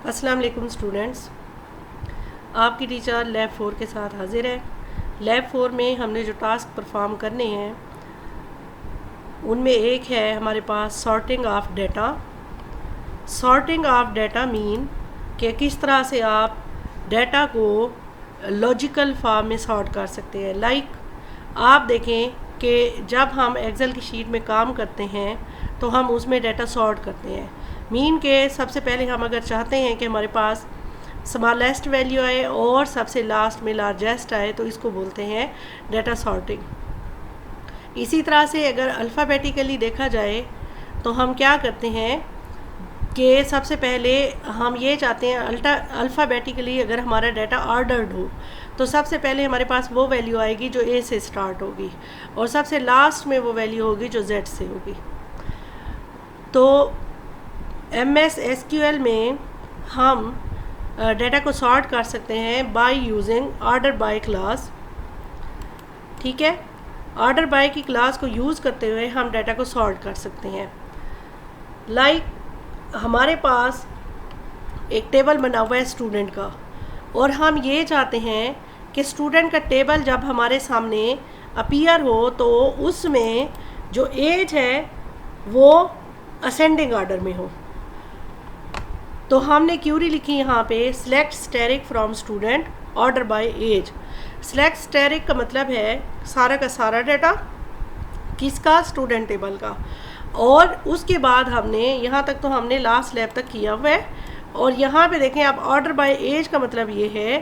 अस्सलाम वालेकुम स्टूडेंट्स, आपकी टीचर लैब 4 के साथ हाजिर है। लैब 4 में हमने जो टास्क परफॉर्म करने हैं उनमें एक है हमारे पास sorting of data. Sorting of data mean कि किस तरह से आप डाटा को लॉजिकल फॉर्म में सॉर्ट कर सकते हैं। लाइक आप देखें कि जब हम एक्सेल की शीट में काम करते हैं तो हम उसमें डाटा सॉर्ट करते हैं। मीन के सबसे पहले हम अगर चाहते हैं कि हमारे पास स्मॉलेस्ट वैल्यू आए और सबसे लास्ट में लार्जेस्ट आए तो इसको बोलते हैं डाटा सॉर्टिंग। इसी तरह से अगर अल्फ़ाबेटिकली देखा जाए तो हम क्या करते हैं कि सबसे पहले हम ये चाहते हैं अल्फ़ाबेटिकली अगर हमारा डाटा ऑर्डर्ड हो तो सबसे पहले हमारे पास वो वैल्यू आएगी जो ए से स्टार्ट होगी और सबसे लास्ट में वो वैल्यू होगी जो जेड से होगी। तो MS SQL में हम डाटा को सॉर्ट कर सकते हैं by using order by class. ठीक है, ऑर्डर बाय की क्लास को यूज़ करते हुए हम डाटा को सॉर्ट कर सकते हैं। लाइक हमारे पास एक टेबल बना हुआ है स्टूडेंट का और हम ये चाहते हैं कि स्टूडेंट का टेबल जब हमारे सामने अपीयर हो तो उसमें जो एज है वो असेंडिंग ऑर्डर में हो। तो हमने क्यूरी लिखी यहाँ पे select asterisk from student order by age. Select asterisk का मतलब है सारा का सारा डाटा किसका, स्टूडेंट टेबल का। और उसके बाद हमने यहाँ तक तो हमने लास्ट लैब तक किया हुआ है। और यहाँ पे देखें अब ऑर्डर बाय एज का मतलब ये है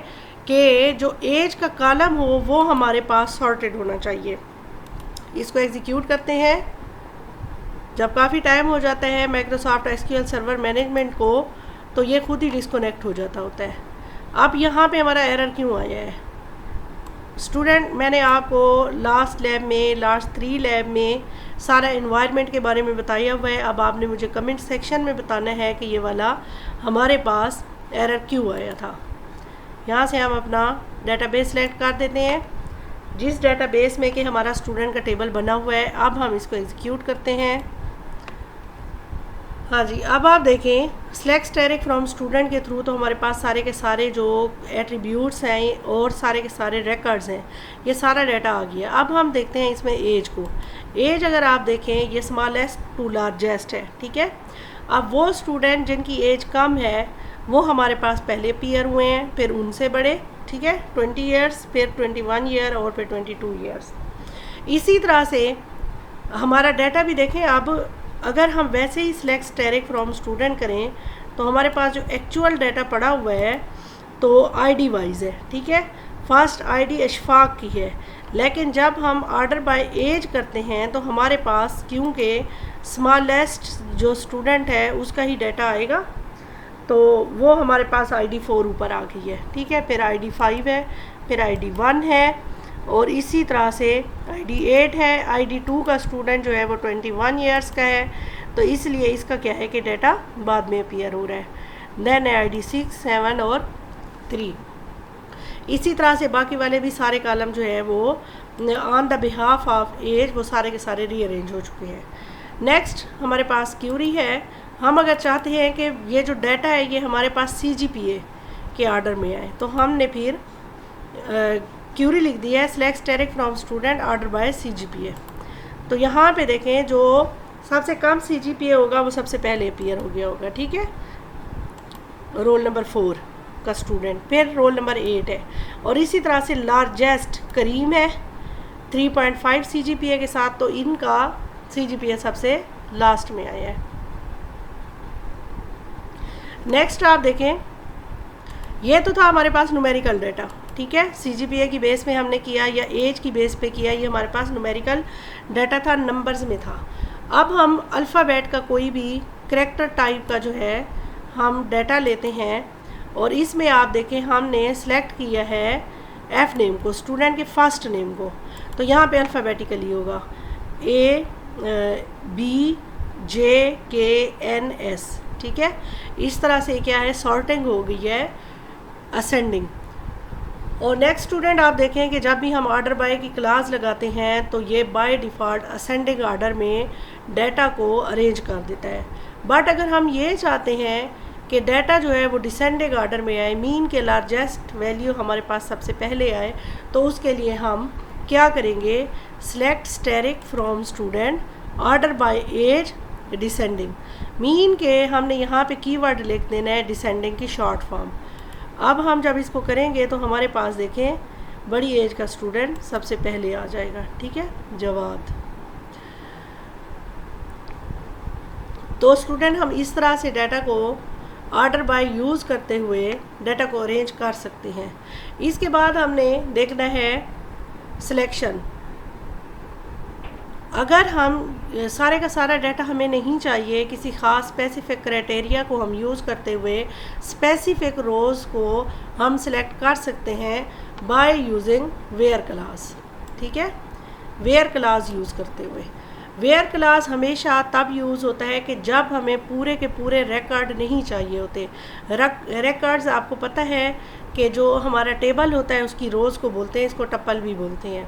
कि जो एज का कॉलम हो वो हमारे पास सॉर्टेड होना चाहिए। इसको एग्जीक्यूट करते हैं। जब काफ़ी टाइम हो जाता है माइक्रोसॉफ्ट SQL सर्वर मैनेजमेंट को तो ये खुद ही डिस्कनेक्ट हो जाता होता है। अब यहाँ पे हमारा एरर क्यों आया है स्टूडेंट? मैंने आपको लास्ट लैब में, लास्ट 3 लैब में सारा इन्वायरमेंट के बारे में बताया हुआ है। अब आपने मुझे कमेंट सेक्शन में बताना है कि ये वाला हमारे पास एरर क्यों आया था। यहाँ से हम अपना डेटाबेस सेलेक्ट कर देते हैं, जिस डेटाबेस में कि हमारा स्टूडेंट का टेबल बना हुआ है। अब हम इसको एग्जीक्यूट करते हैं। हाँ जी, अब आप देखें सिलेक्ट स्टेरिक फ्रॉम स्टूडेंट के थ्रू तो हमारे पास सारे के सारे जो एट्रीब्यूट्स हैं और सारे के सारे रिकॉर्ड्स हैं, ये सारा डाटा आ गया। अब हम देखते हैं इसमें एज को। एज अगर आप देखें ये स्मॉलेस्ट टू लार्जेस्ट है। ठीक है, अब वो स्टूडेंट जिनकी एज कम है वो हमारे पास पहले अपीयर हुए हैं, फिर उनसे बड़े, ठीक है, 20 ईयर्स, फिर 21 ईयर और फिर 22 ईयर्स। इसी तरह से हमारा डाटा भी देखें। अब अगर हम वैसे ही सिलेक्ट स्टेरिक फ्रॉम स्टूडेंट करें तो हमारे पास जो एक्चुअल डाटा पड़ा हुआ है तो ID वाइज है। ठीक है, फर्स्ट ID अशफाक की है, लेकिन जब हम ऑर्डर बाय एज करते हैं तो हमारे पास क्योंकि स्मॉलेस्ट जो स्टूडेंट है उसका ही डाटा आएगा तो वो हमारे पास ID 4 ऊपर आ गई है। ठीक है, फिर ID 5 है, फिर ID 1 है और इसी तरह से ID 8 है। ID 2 का स्टूडेंट जो है वो 21 ईयर्स का है तो इसलिए इसका क्या है कि डाटा बाद में अपीयर हो रहा है। देन ID 6, 7 और 3। इसी तरह से बाकी वाले भी सारे कॉलम जो है वो on the behalf of age वो सारे के सारे रीअरेंज हो चुके हैं। नेक्स्ट हमारे पास क्यूरी है। हम अगर चाहते हैं कि ये जो डाटा है ये हमारे पास CGPA के ऑर्डर में आए तो हमने फिर क्यूरी लिख दिया है select asterisk from student order bye CGPA। तो यहाँ पे देखें जो सबसे कम CGPA होगा वो सबसे पहले अपीयर हो गया होगा। ठीक है, रोल नंबर 4 का स्टूडेंट, फिर रोल नंबर 8 है और इसी तरह से लार्जेस्ट करीम है 3.5 CGPA के साथ, तो इनका CGPA सबसे लास्ट में आया है। नेक्स्ट आप देखें, ये तो था हमारे पास न्यूमेरिकल डाटा। ठीक है, CGPA की बेस में हमने किया या एज की बेस पे किया, ये हमारे पास न्यूमेरिकल डाटा था, नंबर्स में था। अब हम अल्फ़ाबेट का कोई भी करैक्टर टाइप का जो है हम डाटा लेते हैं और इसमें आप देखें हमने सेलेक्ट किया है F नेम को, स्टूडेंट के फर्स्ट नेम को। तो यहाँ पे अल्फ़ाबेटिकली होगा ABJKNS। ठीक है, इस तरह से क्या है सॉर्टिंग हो गई है असेंडिंग। और नेक्स्ट स्टूडेंट आप देखें कि जब भी हम ऑर्डर बाय की क्लास लगाते हैं तो ये बाय डिफ़ॉल्ट असेंडिंग ऑर्डर में डाटा को अरेंज कर देता है। बट अगर हम ये चाहते हैं कि डाटा जो है वो डिसेंडिंग ऑर्डर में आए, मीन के लार्जेस्ट वैल्यू हमारे पास सबसे पहले आए, तो उसके लिए हम क्या करेंगे, select asterisk from student order by age descending. Mean के हमने यहाँ पे कीवर्ड लिख देना है डिसेंडिंग की शॉर्ट फॉर्म। अब हम जब इसको करेंगे तो हमारे पास देखें बड़ी एज का स्टूडेंट सबसे पहले आ जाएगा, ठीक है, जवाद। तो स्टूडेंट हम इस तरह से डाटा को ऑर्डर बाय यूज़ करते हुए डाटा को अरेंज कर सकते हैं। इसके बाद हमने देखना है सिलेक्शन। अगर हम सारे का सारा डाटा हमें नहीं चाहिए, किसी ख़ास स्पेसिफिक क्राइटेरिया को हम यूज़ करते हुए स्पेसिफिक रोज़ को हम सिलेक्ट कर सकते हैं बाय यूजिंग वेयर क्लास, ठीक है, वेयर क्लास यूज़ करते हुए। वेयर क्लास हमेशा तब यूज़ होता है कि जब हमें पूरे के पूरे रिकॉर्ड नहीं चाहिए होते। रिकॉर्ड्स आपको पता है कि जो हमारा टेबल होता है उसकी रोज़ को बोलते हैं, इसको टप्पल भी बोलते हैं।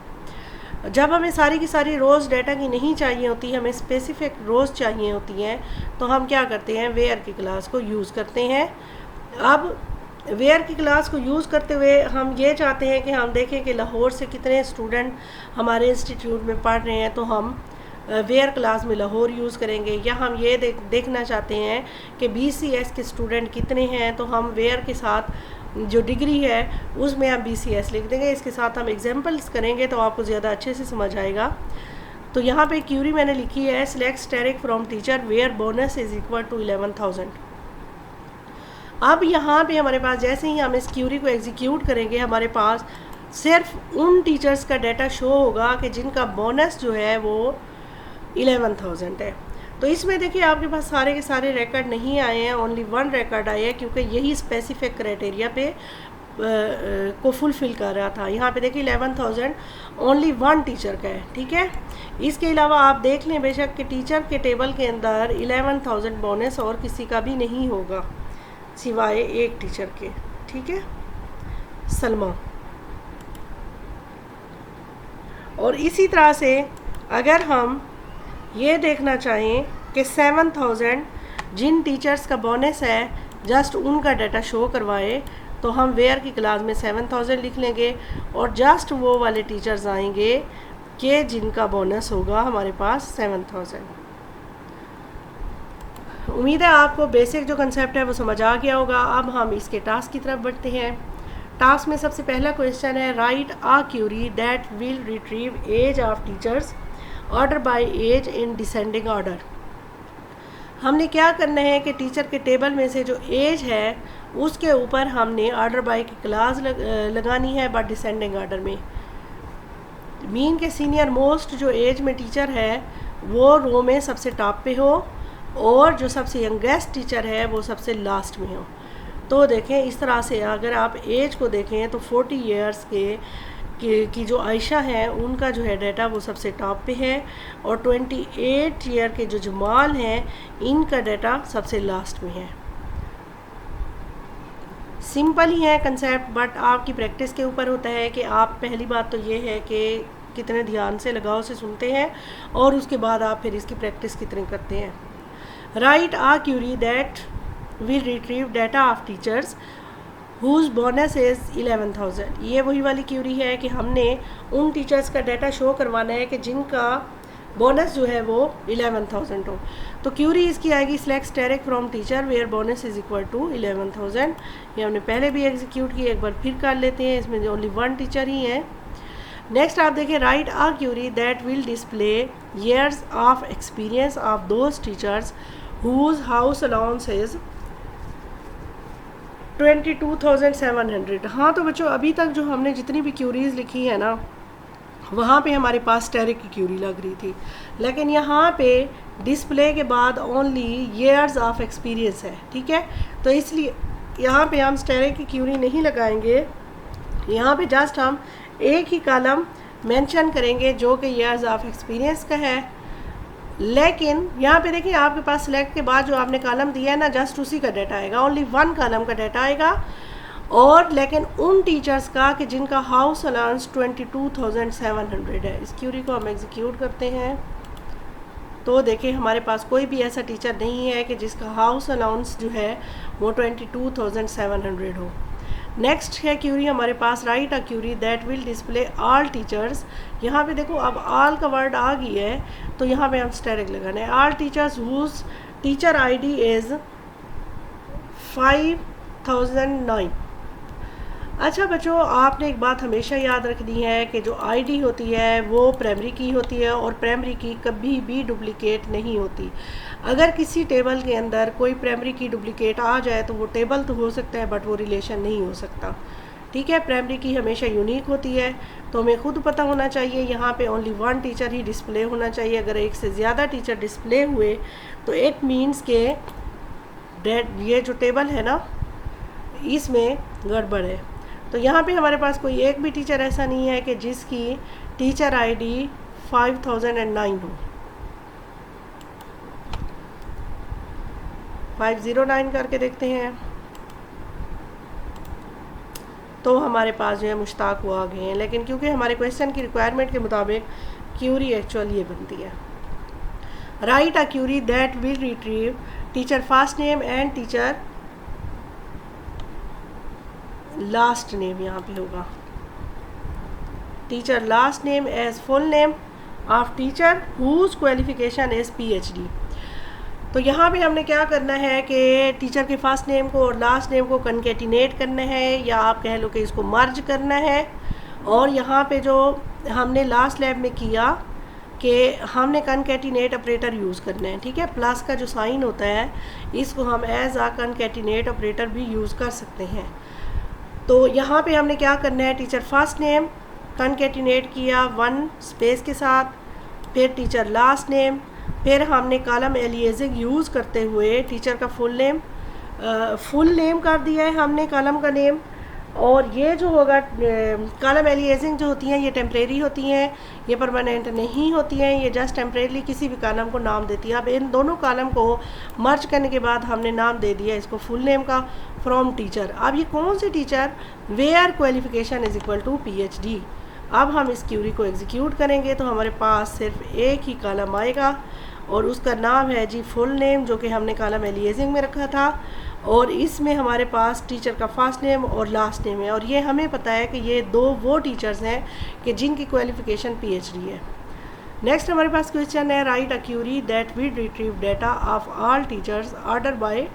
जब हमें सारी की सारी रोज़ डाटा की नहीं चाहिए होती, हमें स्पेसिफिक रोज़ चाहिए होती हैं, तो हम क्या करते हैं, वेयर की क्लास को यूज़ करते हैं। अब वेयर की क्लास को यूज़ करते हुए हम ये चाहते हैं कि हम देखें कि लाहौर से कितने स्टूडेंट हमारे इंस्टीट्यूट में पढ़ रहे हैं, तो हम वेयर क्लास में लाहौर यूज़ करेंगे। या हम ये देखना चाहते हैं कि BCS के स्टूडेंट कितने हैं, तो हम वेयर के साथ जो डिग्री है उसमें हम BCS लिख देंगे। इसके साथ हम एग्जांपल्स करेंगे तो आपको ज़्यादा अच्छे से समझ आएगा। तो यहाँ पे क्यूरी मैंने लिखी है, select asterisk from teacher where bonus is equal to 11,000। अब यहाँ पे हमारे पास जैसे ही हम इस क्यूरी को एग्जीक्यूट करेंगे, हमारे पास सिर्फ उन टीचर्स का डाटा शो होगा कि जिनका बोनस जो है वो 11,000 है। तो इसमें देखिए आपके पास सारे के सारे रिकॉर्ड नहीं आए हैं, ओनली वन रिकॉर्ड आया है, क्योंकि यही स्पेसिफिक क्राइटेरिया पे को फुलफ़िल कर रहा था। यहाँ पे देखिए 11,000 ओनली वन टीचर का है, ठीक है। इसके अलावा आप देख लें बेशक कि टीचर के टेबल के अंदर 11,000 बोनस और किसी का भी नहीं होगा सिवाय एक टीचर के, ठीक है, सलमा। और इसी तरह से अगर हम ये देखना चाहें कि 7,000 जिन टीचर्स का बोनस है जस्ट उनका डाटा शो करवाए, तो हम वेयर की क्लास में 7,000 लिख लेंगे और जस्ट वो वाले टीचर्स आएंगे कि जिनका बोनस होगा हमारे पास 7,000। उम्मीद है आपको बेसिक जो कंसेप्ट है वो समझ आ गया होगा। अब हम इसके टास्क की तरफ बढ़ते हैं। टास्क में सबसे पहला क्वेश्चन है, write a query that will retrieve age of teachers order by age in descending order. हमने क्या करना है कि टीचर के टेबल में से जो एज है उसके ऊपर हमने ऑर्डर बाय की क्लास लगानी है, बट डिसेंडिंग ऑर्डर में। मीन के सीनियर मोस्ट जो एज में टीचर है वो रो में सबसे टॉप पे हो और जो सबसे यंगेस्ट टीचर है वो सबसे लास्ट में हो। तो देखें इस तरह से अगर आप एज को देखें तो 40 ईयर्स की जो आयशा हैं उनका जो है डाटा वो सबसे टॉप पे है, और 28 ईयर के जो जमाल हैं इनका डाटा सबसे लास्ट में है। सिंपल ही है कंसेप्ट, बट आपकी प्रैक्टिस के ऊपर होता है कि आप, पहली बात तो ये है कि कितने ध्यान से लगाव से सुनते हैं और उसके बाद आप फिर इसकी प्रैक्टिस कितनी करते हैं। Write a query that will retrieve data of teachers whose bonus is 11,000। ये वही वाली क्यूरी है कि हमने उन टीचर्स का डाटा शो करवाना है कि जिनका बोनस जो है वो 11,000 हो। तो क्यूरी इसकी आएगी, select asterisk from teacher where bonus is equal to 11,000। ये हमने पहले भी एग्जीक्यूट की, एक बार फिर कर लेते हैं। इसमें जो ओनली वन टीचर ही है। नेक्स्ट आप देखिए, write a query that will display years of experience of those teachers whose house allowance is 22,700। हाँ तो बच्चों अभी तक जो हमने जितनी भी क्यूरीज लिखी है ना, वहाँ पे हमारे पास स्टेरिक की क्यूरी लग रही थी, लेकिन यहाँ पे डिस्प्ले के बाद ओनली ईयर्स ऑफ एक्सपीरियंस है, ठीक है। तो इसलिए यहाँ पे हम स्टेरिक की क्यूरी नहीं लगाएंगे, यहाँ पे जस्ट हम एक ही कॉलम मेंशन करेंगे जो कि ईयर्स ऑफ एक्सपीरियंस का है। लेकिन यहाँ पे देखिए आपके पास सिलेक्ट के बाद जो आपने कॉलम दिया है ना, जस्ट उसी का डाटा आएगा, ओनली वन कॉलम का डाटा आएगा। और लेकिन उन टीचर्स का कि जिनका हाउस अलाउंस 22,700 है। इस क्यूरी को हम एग्जीक्यूट करते हैं तो देखें हमारे पास कोई भी ऐसा टीचर नहीं है कि जिसका हाउस अलाउंस जो है वो 22,700 हो। नेक्स्ट है क्यूरी हमारे पास, write a query that will display all teachers. यहाँ पे देखो अब ऑल का वर्ड आ गई है तो यहाँ पे हम स्टेरिक लगाना है। All teachers whose teacher ID is 5009। अच्छा बच्चों, आपने एक बात हमेशा याद रखनी है कि जो आईडी होती है वो प्राइमरी की होती है और प्राइमरी की कभी भी डुप्लिकेट नहीं होती। अगर किसी टेबल के अंदर कोई प्राइमरी की डुप्लिकेट आ जाए तो वो टेबल तो हो सकता है बट वो रिलेशन नहीं हो सकता। ठीक है, प्राइमरी की हमेशा यूनिक होती है, तो हमें खुद पता होना चाहिए यहाँ पे ओनली वन टीचर ही डिस्प्ले होना चाहिए। अगर एक से ज़्यादा टीचर डिस्प्ले हुए तो इट मीन्स के ये जो टेबल है ना इसमें गड़बड़ है। तो यहाँ पे हमारे पास कोई एक भी टीचर ऐसा नहीं है कि जिसकी टीचर आईडी 5009 हो। 509 करके देखते हैं तो हमारे पास जो है मुश्ताक वो आ गए हैं, लेकिन क्योंकि हमारे क्वेश्चन की रिक्वायरमेंट के मुताबिक क्यूरी एक्चुअल ये बनती है। Write a query that will retrieve teacher first name and teacher last name. यहाँ पे होगा teacher last name as full name of teacher whose qualification is PhD। तो यहाँ पे हमने क्या करना है कि टीचर के फर्स्ट नेम को और लास्ट नेम को कनकेटिनेट करना है, या आप कह लो कि इसको मर्ज करना है। और यहाँ पे जो हमने लास्ट लैब में किया कि हमने कनकेटिनेट ऑपरेटर यूज़ करना है। ठीक है, प्लस का जो साइन होता है इसको हम एज आ कनकेटिनेट ऑपरेटर भी यूज़ कर सकते हैं। तो यहाँ पे हमने क्या करना है, टीचर फर्स्ट नेम कनकेटिनेट किया 1 स्पेस के साथ, फिर टीचर लास्ट नेम, फिर हमने कॉलम एलियासिंग यूज़ करते हुए टीचर का फुल नेम कर दिया है हमने कॉलम का नेम। और ये जो होगा कॉलम एलियासिंग जो होती हैं ये टेम्परेरी होती हैं, ये परमानेंट नहीं होती हैं, ये जस्ट टेम्परेरी किसी भी कॉलम को नाम देती है। अब इन दोनों कॉलम को मर्ज करने के बाद हमने नाम दे दिया इसको फुल नेम का फ्रॉम टीचर। अब ये कौन से teacher, where qualification is equal to PhD। अब हम इस क्यूरी को एग्जीक्यूट करेंगे तो हमारे पास सिर्फ एक ही कॉलम आएगा और उसका नाम है जी फुल नेम, जो कि हमने कॉलम एलियासिंग में रखा था। और इसमें हमारे पास टीचर का फर्स्ट नेम और लास्ट नेम है, और ये हमें पता है कि ये दो वो टीचर्स हैं कि जिनकी क्वालिफिकेशन PhD है। नेक्स्ट हमारे पास क्वेश्चन है, write a query that will retrieve data of all teachers order by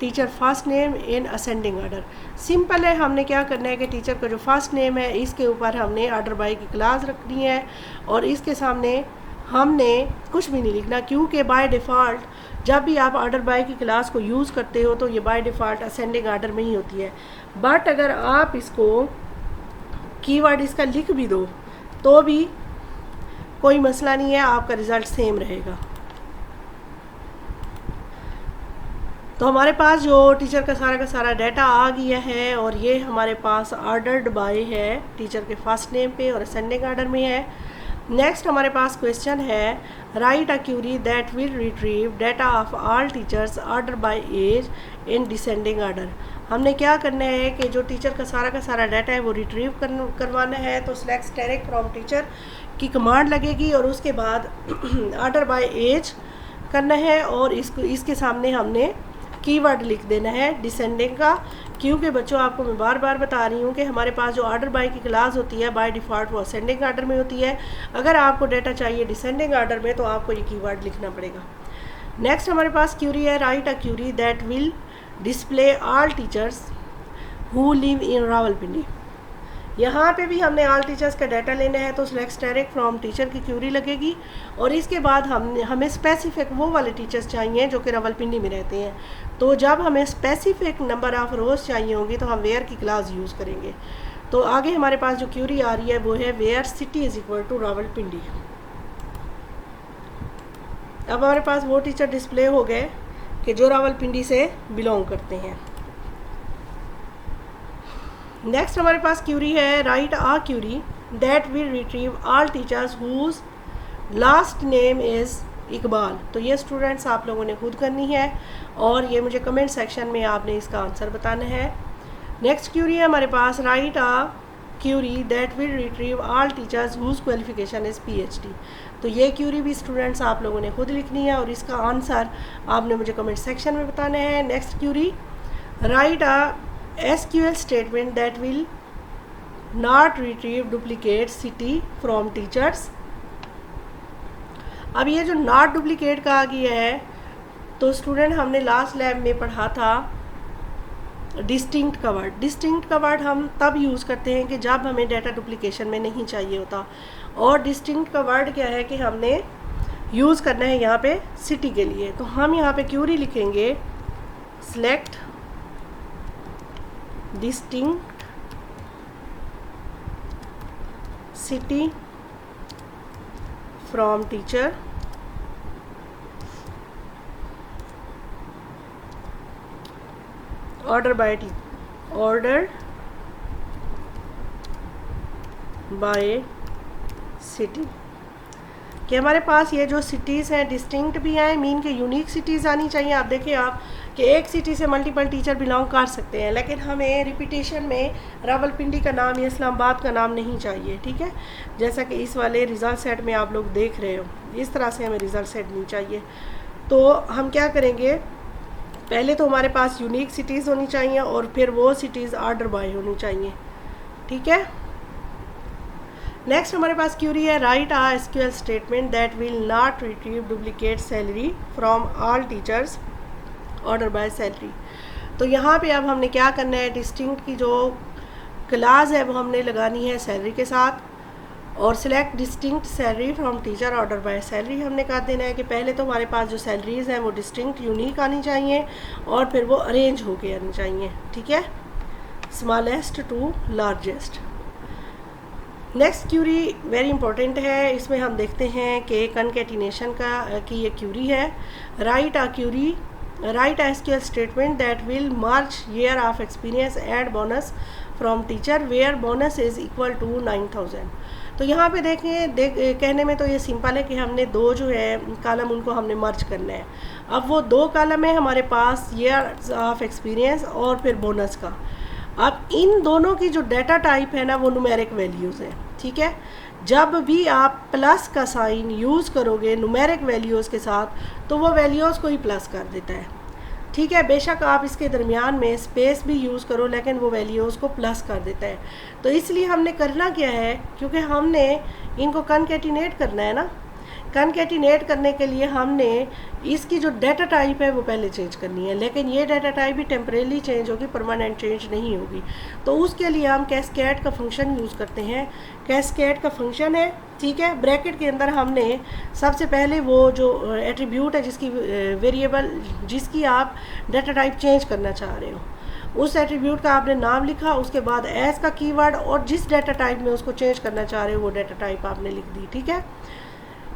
teacher first name in ascending order. Simple है, हमने क्या करना है कि टीचर का जो फर्स्ट नेम है इसके ऊपर हमने ऑर्डर बाय की क्लास रखनी है और इसके सामने हमने कुछ भी नहीं लिखना, क्योंकि बाय डिफ़ॉल्ट जब भी आप ऑर्डर बाय की क्लास को यूज़ करते हो तो ये बाय डिफ़ॉल्ट असेंडिंग ऑर्डर में ही होती है। बट अगर आप इसको कीवर्ड इसका लिख भी दो तो भी कोई मसला नहीं है, आपका रिज़ल्ट सेम रहेगा। तो हमारे पास जो टीचर का सारा डाटा आ गया है और ये हमारे पास ऑर्डर्ड बाय है टीचर के फर्स्ट नेम पे और असेंडिंग ऑर्डर में है। नेक्स्ट हमारे पास क्वेश्चन है, write a query that will retrieve data of all teachers order by age in descending order. हमने क्या करना है कि जो टीचर का सारा डाटा है वो रिट्रीव करवाना है, तो सिलेक्ट स्टेरिक फ्रॉम टीचर की कमांड लगेगी और उसके बाद ऑर्डर बाय एज करना है और इसके सामने हमने कीवर्ड लिख देना है डिसेंडिंग का, क्योंकि बच्चों आपको मैं बार बार बता रही हूँ कि हमारे पास जो ऑर्डर बाय की क्लास होती है बाय डिफ़ॉल्ट वो असेंडिंग ऑर्डर में होती है। अगर आपको डाटा चाहिए डिसेंडिंग ऑर्डर में तो आपको ये कीवर्ड लिखना पड़ेगा। नेक्स्ट हमारे पास क्यूरी है, write a query that will display all teachers who live in Rawalpindi. यहाँ पे भी हमने ऑल टीचर्स का डाटा लेना है, तो सिलेक्ट स्टेरिक फ्रॉम टीचर की क्यूरी लगेगी और इसके बाद हमें स्पेसिफिक वो वाले टीचर्स चाहिए जो कि रावलपिंडी में रहते हैं। तो जब हमें स्पेसिफिक नंबर ऑफ़ रोज़ चाहिए होंगी तो हम वेयर की क्लास यूज़ करेंगे। तो आगे हमारे पास जो क्यूरी आ रही है वो है where city is equal to Rawalpindi. अब हमारे पास वो टीचर डिस्प्ले हो गए कि जो रावलपिंडी से बिलोंग करते हैं। नेक्स्ट हमारे पास क्यूरी है, write a query that will retrieve all teachers whose last name is Iqbal. तो ये स्टूडेंट्स आप लोगों ने खुद करनी है और ये मुझे कमेंट सेक्शन में आपने इसका आंसर बताना है। नेक्स्ट क्यूरी है हमारे पास, write a query that will retrieve all teachers whose qualification is PhD। तो ये क्यूरी भी स्टूडेंट्स आप लोगों ने खुद लिखनी है और इसका आंसर आपने मुझे कमेंट सेक्शन में बताना है। Next query, write a SQL statement that will not retrieve duplicate city from teachers. अब ये जो नॉट डुप्लीकेट कहा गया है, तो स्टूडेंट हमने लास्ट लैब में पढ़ा था डिस्टिंक्ट का वर्ड। डिस्टिंक्ट का वर्ड हम तब यूज़ करते हैं कि जब हमें डाटा डुप्लीकेशन में नहीं चाहिए होता। और डिस्टिंक्ट का वर्ड क्या है कि हमने यूज़ करना है यहाँ पे सिटी के लिए। तो हम यहाँ पे क्यूरी लिखेंगे select distinct city from teacher order by city. कि हमारे पास ये जो सिटीज़ हैं डिस्टिंक्ट भी हैं, मीन के यूनिक सिटीज़ आनी चाहिए। आप देखिए आप कि एक सिटी से मल्टीपल टीचर बिलोंग कर सकते हैं, लेकिन हमें रिपीटेशन में रावलपिंडी का नाम या इस्लामाबाद का नाम नहीं चाहिए, ठीक है। जैसा कि इस वाले रिज़ल्ट सेट में आप लोग देख रहे हो, इस तरह से हमें रिज़ल्ट सेट नहीं चाहिए। तो हम क्या करेंगे, पहले तो हमारे पास यूनिक सिटीज़ होनी चाहिए और फिर वो सिटीज़ ऑर्डर बाय होनी चाहिए, ठीक है। नेक्स्ट हमारे पास क्यूरी है write a SQL statement that will not retrieve duplicate salary from all teachers order by salary. तो यहाँ पे अब हमने क्या करना है, डिस्टिंक्ट की जो क्लास है वो हमने लगानी है सैलरी के साथ, और select distinct salary from teacher order by salary हमने कर देना है कि पहले तो हमारे पास जो सैलरीज़ हैं वो डिस्टिंक्ट यूनिक आनी चाहिए और फिर वो अरेंज होके आनी चाहिए, ठीक है, smallest to largest. Next query very important है, इसमें हम देखते हैं कि कनकैटिनेशन की ये क्यूरी है। Write a SQL statement that will merge year of experience and bonus from teacher where bonus is equal to 9000। तो यहाँ पे कहने में तो ये सिंपल है कि हमने दो जो है कॉलम उनको हमने मर्ज करना है। अब वो दो कॉलम है हमारे पास ईयर ऑफ एक्सपीरियंस और फिर बोनस का। अब इन दोनों की जो डाटा टाइप है ना वो न्यूमेरिक वैल्यूज़ है, ठीक है। जब भी आप प्लस का साइन यूज़ करोगे न्यूमेरिक वैल्यूज़ के साथ तो वो वैल्यूज़ को ही प्लस कर देता है, ठीक है। बेशक आप इसके दरमियान में स्पेस भी यूज़ करो लेकिन वो वैल्यूज़ को प्लस कर देता है। तो इसलिए हमने करना क्या है, क्योंकि हमने इनको कनकैटिनेट करना है ना, कनकैटिनेट करने के लिए हमने इसकी जो डाटा टाइप है वो पहले चेंज करनी है, लेकिन ये डाटा टाइप भी टेम्परेली चेंज होगी, परमानेंट चेंज नहीं होगी। तो उसके लिए हम कैस्केड का फंक्शन यूज़ करते हैं। कैस्केड का फंक्शन है, ठीक है। ब्रैकेट के अंदर हमने सबसे पहले वो जो एट्रीब्यूट है जिसकी वेरिएबल जिसकी आप डाटा टाइप चेंज करना चाह रहे हो उस एट्रीब्यूट का आपने नाम लिखा, उसके बाद एज का कीवर्ड और जिस डाटा टाइप में उसको चेंज करना चाह रहे हो वो डाटा टाइप आपने लिख दी, ठीक है।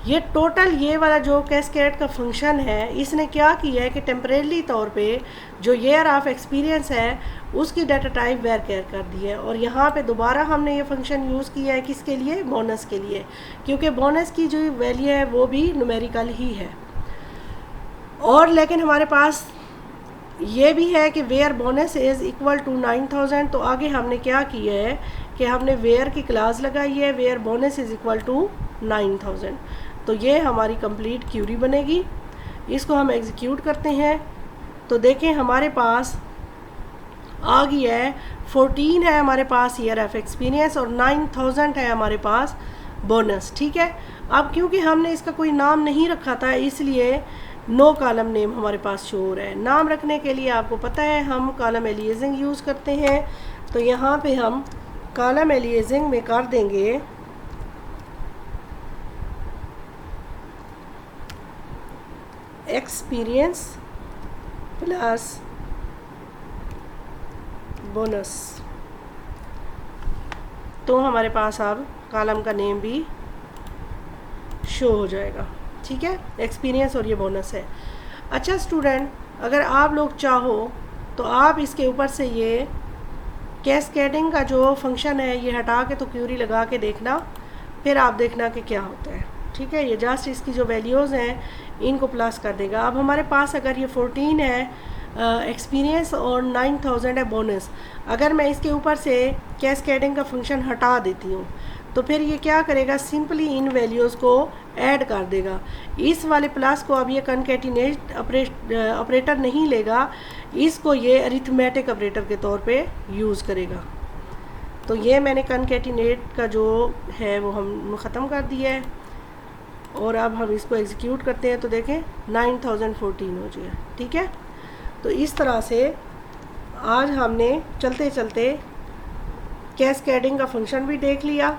ये टोटल ये वाला जो कैस्केड का फंक्शन है इसने क्या किया है कि टेम्परेरी तौर पे जो ईयर ऑफ एक्सपीरियंस है उसकी डाटा टाइप वेरकेयर कर दी है। और यहाँ पे दोबारा हमने ये फंक्शन यूज़ किया है किसके लिए, बोनस के लिए, क्योंकि बोनस की जो वैल्यू है वो भी न्यूमेरिकल ही है। और लेकिन हमारे पास ये भी है कि where bonus is equal to 9000। तो आगे हमने क्या किया है कि हमने वेयर की क्लास लगाई है, where bonus is equal to 9000। तो ये हमारी कंप्लीट क्यूरी बनेगी। इसको हम एग्जीक्यूट करते हैं तो देखें हमारे पास आ गई है 14 है हमारे पास ईयर ऑफ एक्सपीरियंस और 9000 है हमारे पास बोनस, ठीक है। अब क्योंकि हमने इसका कोई नाम नहीं रखा था इसलिए नो कॉलम नेम हमारे पास शो हो रहा है। नाम रखने के लिए आपको पता है हम कॉलम एलियासिंग यूज़ करते हैं। तो यहाँ पे हम कॉलम एलियासिंग में कर देंगे एक्सपीरियंस प्लस बोनस। तो हमारे पास अब कॉलम का नेम भी शो हो जाएगा, ठीक है। एक्सपीरियंस और ये बोनस है। अच्छा स्टूडेंट, अगर आप लोग चाहो तो आप इसके ऊपर से ये कैस्केडिंग का जो फंक्शन है ये हटा के तो क्यूरी लगा के देखना, फिर आप देखना कि क्या होता है, ठीक है। ये जस्ट इसकी जो वैल्यूज़ हैं इनको प्लस कर देगा। अब हमारे पास अगर ये 14 है एक्सपीरियंस और 9000 है बोनस। अगर मैं इसके ऊपर से कैस्केडिंग का फंक्शन हटा देती हूँ तो फिर ये क्या करेगा, सिंपली इन वैल्यूज़ को ऐड कर देगा। इस वाले प्लस को अब ये कनकैटिनेट ऑपरेटर नहीं लेगा, इसको ये अरिथमेटिक ऑपरेटर के तौर पे यूज़ करेगा। तो ये मैंने कनकैटिनेट का जो है वो हम ख़त्म कर दिया है और अब हम इसको एग्जीक्यूट करते हैं तो देखें 9014 हो जाए। ठीक है, तो इस तरह से आज हमने चलते चलते कैस्केडिंग का फंक्शन भी देख लिया।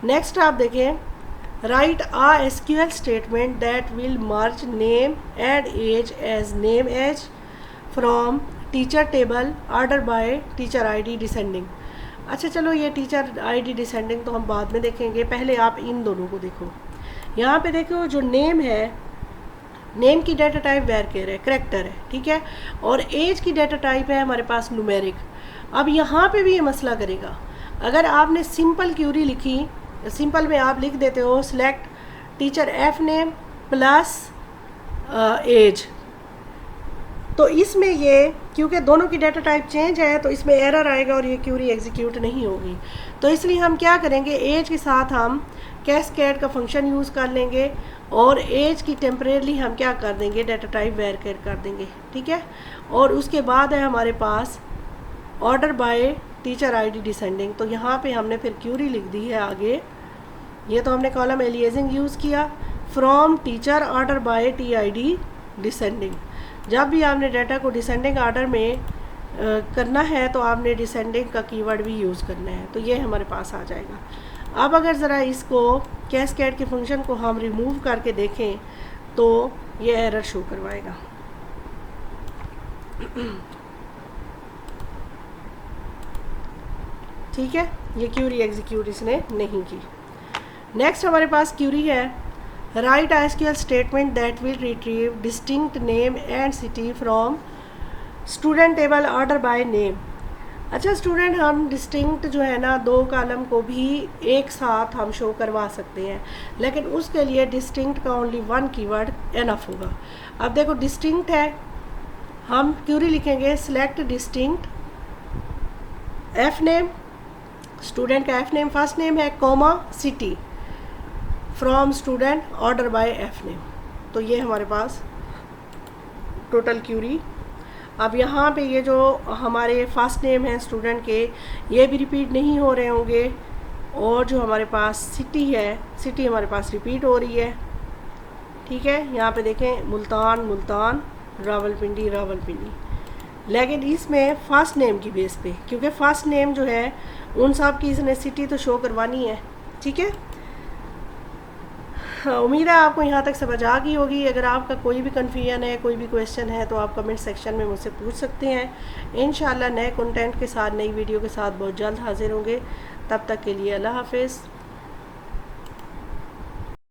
नेक्स्ट आप देखें, write a SQL statement that will merge name and age as name age from teacher table order by teacher ID descending. अच्छा चलो, ये टीचर आईडी डिसेंडिंग तो हम बाद में देखेंगे, पहले आप इन दोनों को देखो। यहाँ पे देखो जो नेम है, नेम की डाटा टाइप वेरकेर है, करैक्टर है, ठीक है, और एज की डाटा टाइप है हमारे पास न्यूमेरिक। अब यहाँ पे भी ये मसला करेगा। अगर आपने सिंपल क्यूरी लिखी, सिंपल में आप लिख देते हो select teacher F name plus age, तो इसमें ये क्योंकि दोनों की डाटा टाइप चेंज है तो इसमें एरर आएगा और ये क्यूरी एग्जीक्यूट नहीं होगी। तो इसलिए हम क्या करेंगे, एज के साथ हम कैस्केड का फंक्शन यूज़ कर लेंगे और एज की टेम्परेरली हम क्या कर देंगे, डाटा टाइप वेरकेर कर देंगे। ठीक है, और उसके बाद है हमारे पास order by teacher ID descending. तो यहाँ पे हमने फिर क्यूरी लिख दी है आगे, ये तो हमने कॉलम एलियासिंग यूज़ किया, from teacher order by T I D descending. जब भी आपने डाटा को डिसेंडिंग ऑर्डर में करना है तो आपने डिसेंडिंग का कीवर्ड भी यूज़ करना है, तो ये हमारे पास आ जाएगा। अब अगर ज़रा इसको कैस्केड के फंक्शन को हम रिमूव करके देखें तो ये एरर शो करवाएगा। ठीक है, ये क्यूरी एग्जीक्यूट इसने नहीं की। नेक्स्ट हमारे पास क्यूरी है, right SQL statement that will retrieve distinct name and city from student table order by name. अच्छा स्टूडेंट, हम डिस्टिंक्ट जो है ना, दो कॉलम को भी एक साथ हम शो करवा सकते हैं, लेकिन उसके लिए डिस्टिंक्ट का ओनली वन कीवर्ड एनफ होगा। अब देखो डिस्टिंक्ट है, हम क्यूरी लिखेंगे select distinct F name, student का एफ नेम फर्स्ट नेम है, comma city from student order bye F name. तो ये हमारे पास टोटल क्यूरी। अब यहाँ पे ये जो हमारे फर्स्ट नेम है स्टूडेंट के, ये भी रिपीट नहीं हो रहे होंगे, और जो हमारे पास सिटी है, सिटी हमारे पास रिपीट हो रही है। ठीक है, यहाँ पे देखें मुल्तान मुल्तान, रावलपिंडी रावलपिंडी, लेकिन इसमें फ़र्स्ट नेम की बेस पे, क्योंकि फ़र्स्ट नेम जो है उन सब की इसने सिटी तो शो करवानी है। ठीक है, उम्मीद है आपको यहाँ तक समझ आ गई होगी। अगर आपका कोई भी कन्फ्यूजन है, कोई भी क्वेश्चन है तो आप कमेंट सेक्शन में मुझसे पूछ सकते हैं। इंशाल्लाह नए कंटेंट के साथ, नई वीडियो के साथ बहुत जल्द हाजिर होंगे। तब तक के लिए अल्लाह हाफिज़।